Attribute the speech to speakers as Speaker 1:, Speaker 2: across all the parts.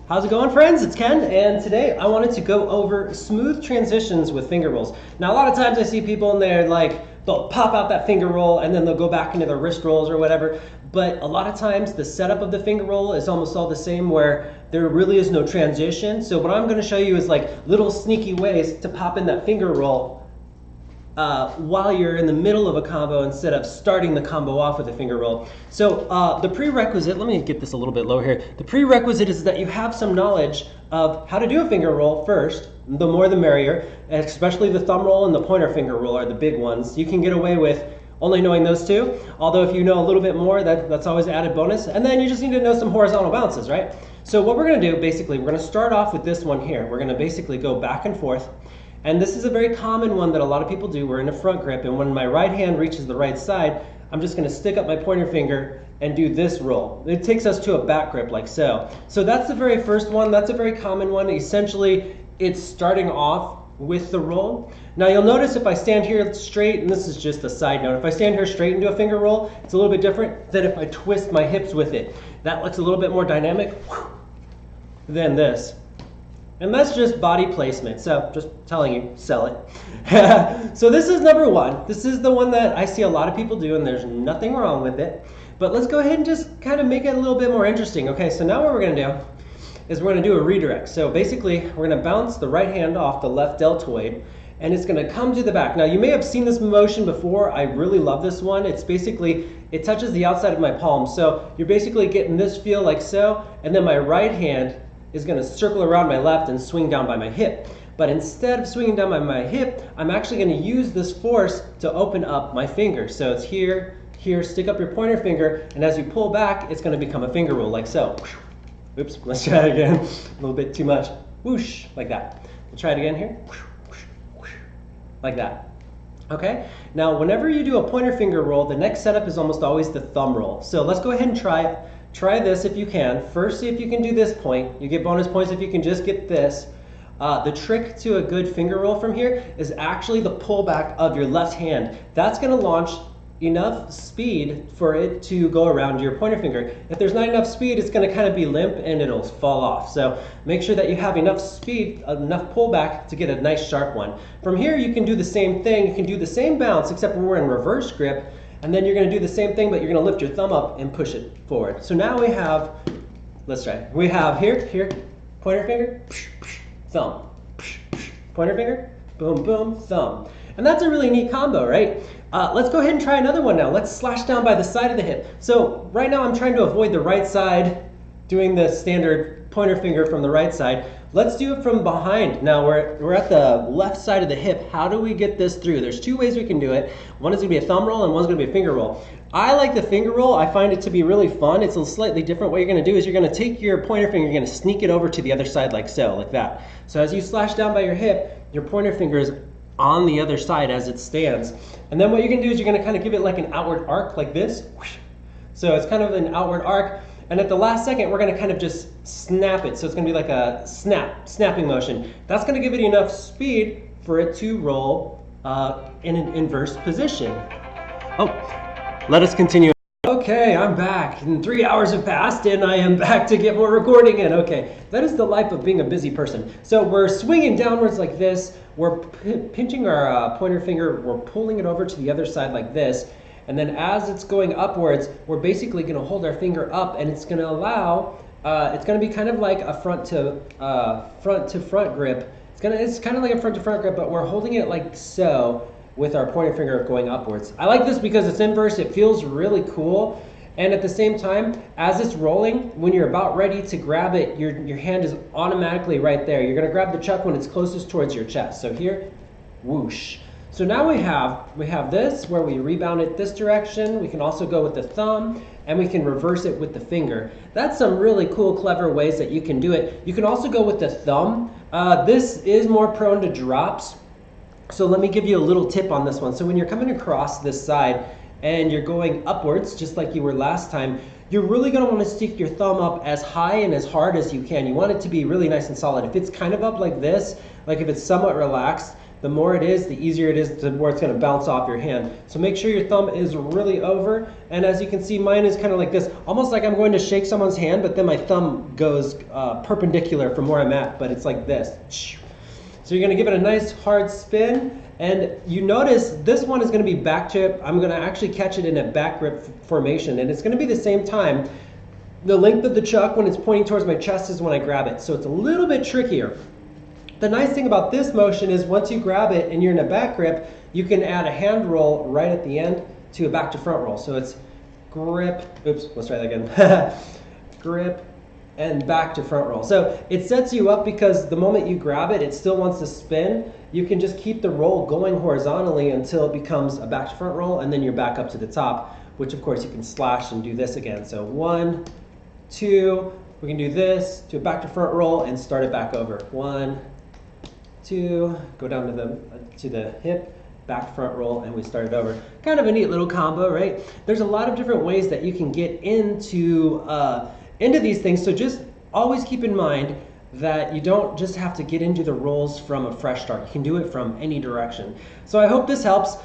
Speaker 1: How's it going, friends? It's Ken, and today I wanted to go over smooth transitions with finger rolls. Now, a lot of times I see people and they're like, they'll pop out that finger roll and then they'll go back into their wrist rolls or whatever. But a lot of times the setup of the finger roll is almost all the same, where there really is no transition. So what I'm going to show you is like little sneaky ways to pop in that finger roll while you're in the middle of a combo instead of starting the combo off with a finger roll. So the prerequisite, let me get this a little bit lower here. The prerequisite is that you have some knowledge of how to do a finger roll first. The more the merrier, especially the thumb roll and the pointer finger roll are the big ones. You can get away with only knowing those two, although if you know a little bit more, that's always added bonus. And then you just need to know some horizontal bounces, right? So what we're going to do, basically, we're going to start off with this one here. We're going to basically go back and forth. And this is a very common one that a lot of people do. We're in a front grip, and when my right hand reaches the right side, I'm just going to stick up my pointer finger and do this roll. It takes us to a back grip like so. So that's the very first one. That's a very common one. Essentially, it's starting off with the roll. Now you'll notice if I stand here straight, and this is just a side note, if I stand here straight and do a finger roll, it's a little bit different than if I twist my hips with it. That looks a little bit more dynamic than this. And that's just body placement, so just telling you, sell it. So this is number one. This is the one that I see a lot of people do, and there's nothing wrong with it. But let's go ahead and just kind of make it a little bit more interesting. Okay, so now what we're going to do is we're going to do a redirect. So basically, we're going to bounce the right hand off the left deltoid, and it's going to come to the back. Now, you may have seen this motion before. I really love this one. It's basically, it touches the outside of my palm. So you're basically getting this feel like so, and then my right hand is going to circle around my left and swing down by my hip. But instead of swinging down by my hip, I'm actually going to use this force to open up my finger. So it's here, here, stick up your pointer finger, and as you pull back, it's going to become a finger roll like so. Oops, let's try it again. A little bit too much. Whoosh, like that. We'll try it again here. Like that. Okay, now whenever you do a pointer finger roll, the next setup is almost always the thumb roll. So let's go ahead and try it. Try this if you can. First, see if you can do this point. You get bonus points if you can just get this. The trick to a good finger roll from here is actually the pullback of your left hand. That's going to launch enough speed for it to go around your pointer finger. If there's not enough speed, it's going to kind of be limp and it'll fall off. So make sure that you have enough speed, enough pullback to get a nice sharp one. From here, you can do the same thing. You can do the same bounce, except we're in reverse grip. And then you're going to do the same thing, but you're going to lift your thumb up and push it forward. So now we have, let's try it. We have here, pointer finger, thumb, pointer finger, boom, boom, thumb. And that's a really neat combo, right? Let's go ahead and try another one now. Let's slash down by the side of the hip. So right now I'm trying to avoid the right side, doing the standard pointer finger from the right side. Let's do it from behind. Now we're at the left side of the hip. How do we get this through? There's two ways we can do it. One is going to be a thumb roll and one's going to be a finger roll. I like the finger roll. I find it to be really fun. It's a slightly different. What you're going to do is you're going to take your pointer finger, you're going to sneak it over to the other side like so, like that. So as you slash down by your hip, your pointer finger is on the other side as it stands. And then what you're going to do is you're going to kind of give it like an outward arc like this. So it's kind of an outward arc. And at the last second, we're going to kind of just snap it. So it's going to be like a snapping motion. That's going to give it enough speed for it to roll in an inverse position. Oh, let us continue. Okay, I'm back. And 3 hours have passed, and I am back to get more recording in. Okay, that is the life of being a busy person. So we're swinging downwards like this. We're pinching our pointer finger. We're pulling it over to the other side like this. And then as it's going upwards, we're basically going to hold our finger up, and it's going to allow, it's going to be kind of like a front to front grip. It's kind of like a front to front grip, but we're holding it like so with our pointer finger going upwards. I like this because it's inverse. It feels really cool. And at the same time, as it's rolling, when you're about ready to grab it, your hand is automatically right there. You're going to grab the chuck when it's closest towards your chest. So here, whoosh. So now we have this where we rebound it this direction. We can also go with the thumb, and we can reverse it with the finger. That's some really cool, clever ways that you can do it. You can also go with the thumb. This is more prone to drops. So let me give you a little tip on this one. So when you're coming across this side and you're going upwards, just like you were last time, you're really going to want to stick your thumb up as high and as hard as you can. You want it to be really nice and solid. If it's kind of up like this, like if it's somewhat relaxed, the more it is, the easier it is to where it's going to bounce off your hand. So make sure your thumb is really over. And as you can see, mine is kind of like this, almost like I'm going to shake someone's hand, but then my thumb goes perpendicular from where I'm at, but it's like this. So you're going to give it a nice hard spin. And you notice this one is going to be back chip. I'm going to actually catch it in a back grip formation, and it's going to be the same time. The length of the chuck when it's pointing towards my chest is when I grab it, so it's a little bit trickier. The nice thing about this motion is once you grab it and you're in a back grip, you can add a hand roll right at the end to a back to front roll. So it's grip, oops, let's try that again. Grip and back to front roll. So it sets you up because the moment you grab it, it still wants to spin. You can just keep the roll going horizontally until it becomes a back to front roll, and then you're back up to the top, which of course you can slash and do this again. So 1, 2, we can do this to a back to front roll and start it back over. 1, 2, go down to the hip, back front roll, and we start it over. Kind of a neat little combo, right? There's a lot of different ways that you can get into these things, so just always keep in mind that you don't just have to get into the rolls from a fresh start. You can do it from any direction. So I hope this helps.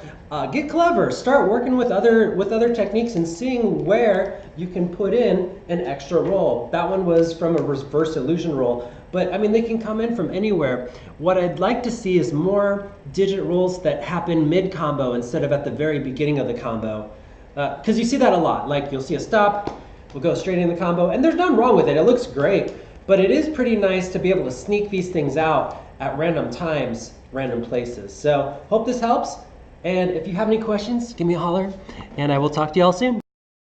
Speaker 1: Get clever. Start working with other techniques and seeing where you can put in an extra roll. That one was from a reverse illusion roll, but I mean they can come in from anywhere. What I'd like to see is more digit rolls that happen mid-combo instead of at the very beginning of the combo. Because you see that a lot. Like you'll see a stop, we'll go straight in the combo, and there's nothing wrong with it. It looks great. But it is pretty nice to be able to sneak these things out at random times, random places. So hope this helps. And if you have any questions, give me a holler, and I will talk to y'all soon.